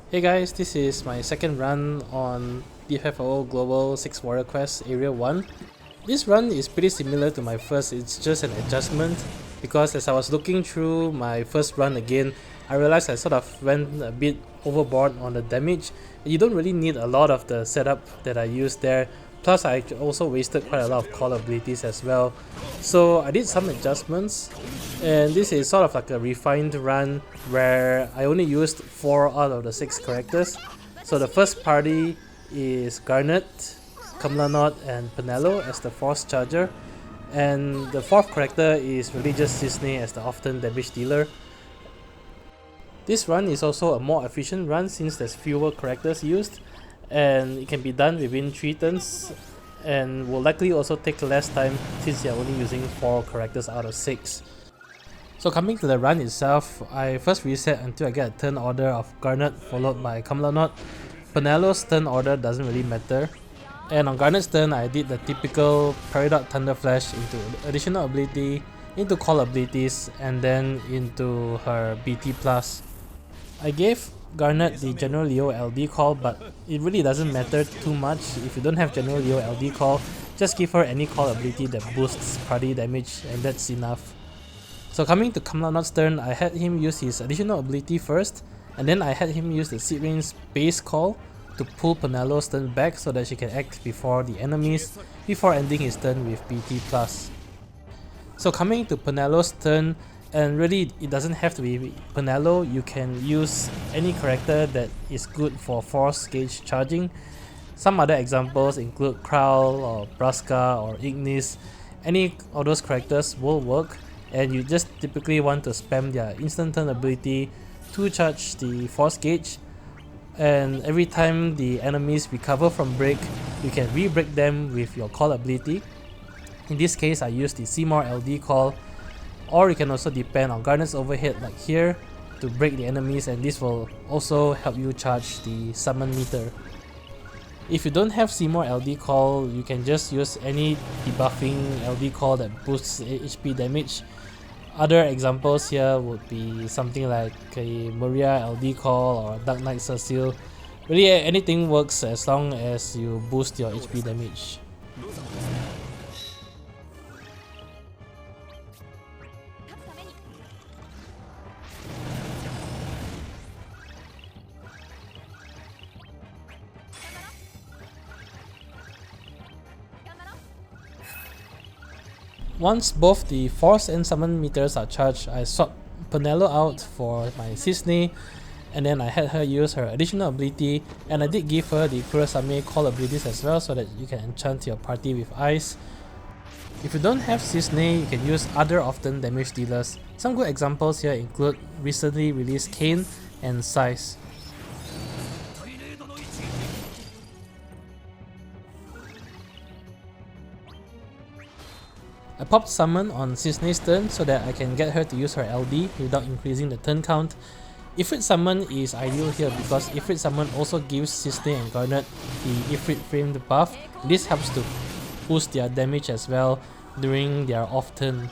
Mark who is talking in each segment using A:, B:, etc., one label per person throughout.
A: Hey guys, this is my second run on DFFOO Global 6 Warrior Quest Area 1. This run is pretty similar to my first, it's just an adjustment because as I was looking through my first run again, I realized I sort of went a bit overboard on the damage. You don't really need a lot of the setup that I used there, plus I also wasted quite a lot of call abilities as well. So I did some adjustments, and this is sort of like a refined run where I only used 4 out of the 6 characters. So the first party is Garnet, Kam'lanaut and Penelo as the Force Charger, and the 4th character is really just Cissnei as the often damage dealer. This run is also a more efficient run since there's fewer characters used, and it can be done within 3 turns and will likely also take less time since you're only using 4 characters out of 6. So coming to the run itself, I first reset until I get a turn order of Garnet followed by Kam'lanaut. Penelo's turn order doesn't really matter. And on Garnet's turn, I did the typical Peridot Thunder Flash into additional ability, into call abilities, and then into her BT+. I gave Garnet the General Leo LD call, but it really doesn't matter too much. If you don't have General Leo LD call, just give her any call ability that boosts party damage, and that's enough. So coming to Kam'lanaut's turn, I had him use his additional ability first, and then I had him use the Seed Rain's base call to pull Penelo's turn back so that she can act before the enemies, before ending his turn with BT+. So coming to Penelo's turn, and really it doesn't have to be Penelo, you can use any character that is good for force gauge charging. Some other examples include Krile or Braska or Ignis. Any of those characters will work, and you just typically want to spam their instant turn ability to charge the force gauge, and every time the enemies recover from break, you can re-break them with your call ability. In this case, I used the Seymour LD call, or you can also depend on Garnet's overhead like here to break the enemies, and this will also help you charge the summon meter. If you don't have Seymour LD call, you can just use any debuffing LD call that boosts HP damage. Other examples here would be something like a Maria LD call or Dark Knight Cecile. Really anything works as long as you boost your HP damage. Once both the force and summon meters are charged, I swapped Penelo out for my Cissnei, and then I had her use her additional ability, and I did give her the Kurasame call abilities as well so that you can enchant your party with ice. If you don't have Cissnei, you can use other often damage dealers. Some good examples here include recently released Kane and Size. I popped Summon on Cissnei's turn so that I can get her to use her LD without increasing the turn count. Ifrit Summon is ideal here because Ifrit Summon also gives Cissnei and Garnet the Ifrit framed buff. This helps to boost their damage as well during their off turn.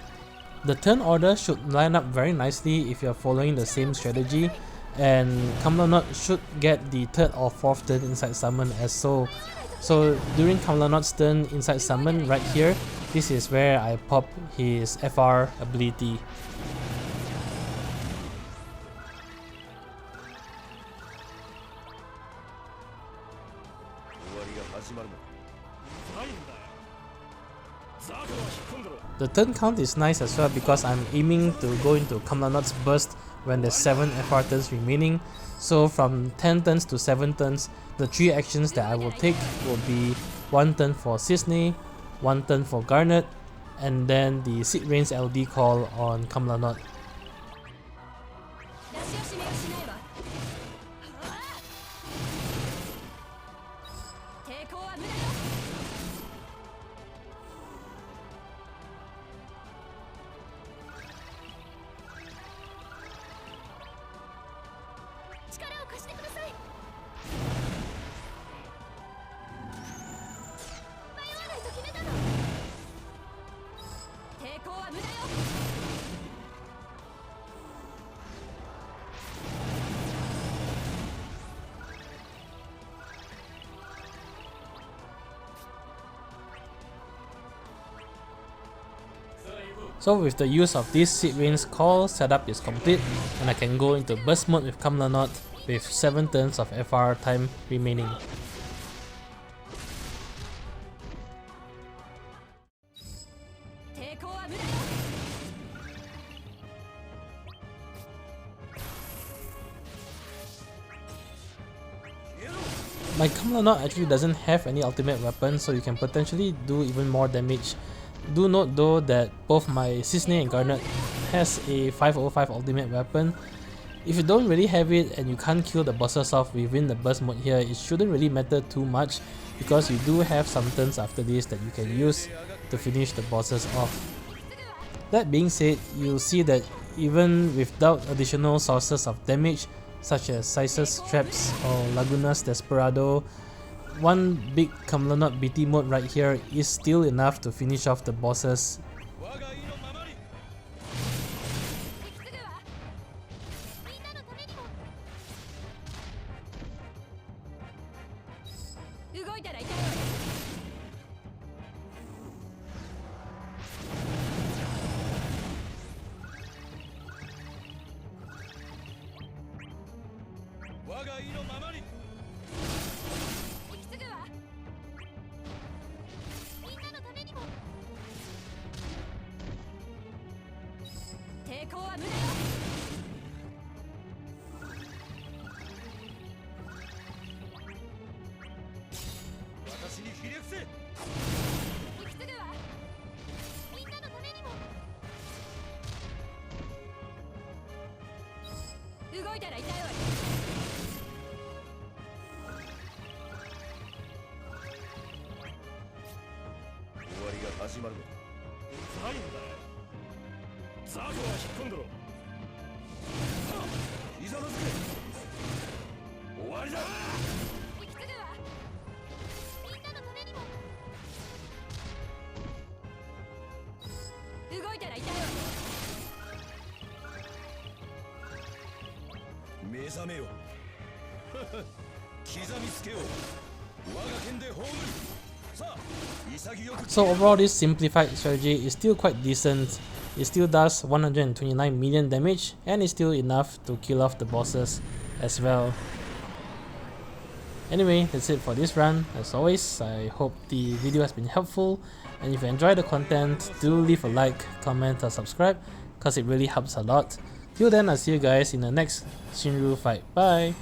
A: The turn order should line up very nicely if you are following the same strategy, and Kam'lanaut should get the 3rd or 4th turn inside summon as so. So during Kam'lanaut's turn inside summon right here, this is where I pop his FR ability. The turn count is nice as well because I'm aiming to go into Kam'lanaut's burst when there's 7 FR turns remaining. So from 10 turns to 7 turns, the 3 actions that I will take will be 1 turn for Cissnei, 1 turn for Garnet, and then the Seed Rain's LD call on Kam'lanaut. So with the use of this Seed Rain's Call, setup is complete and I can go into burst mode with Kam'lanaut with 7 turns of FR time remaining. My Kam'lanaut actually doesn't have any ultimate weapon, so you can potentially do even more damage. Do note though that both my Cissnei and Garnet has a 505 ultimate weapon. If you don't really have it and you can't kill the bosses off within the burst mode here, it shouldn't really matter too much because you do have some turns after this that you can use to finish the bosses off. That being said, you'll see that even without additional sources of damage such as Sice's Traps or Laguna's Desperado, one big Kam'lanaut BT mode right here is still enough to finish off the bosses. So overall, this simplified strategy is still quite decent. It still does 129 million damage and is still enough to kill off the bosses as well. Anyway, that's it for this run. As always, I hope the video has been helpful, and if you enjoy the content, do leave a like, comment or subscribe because it really helps a lot. Till then, I'll see you guys in the next Shinryu fight. Bye!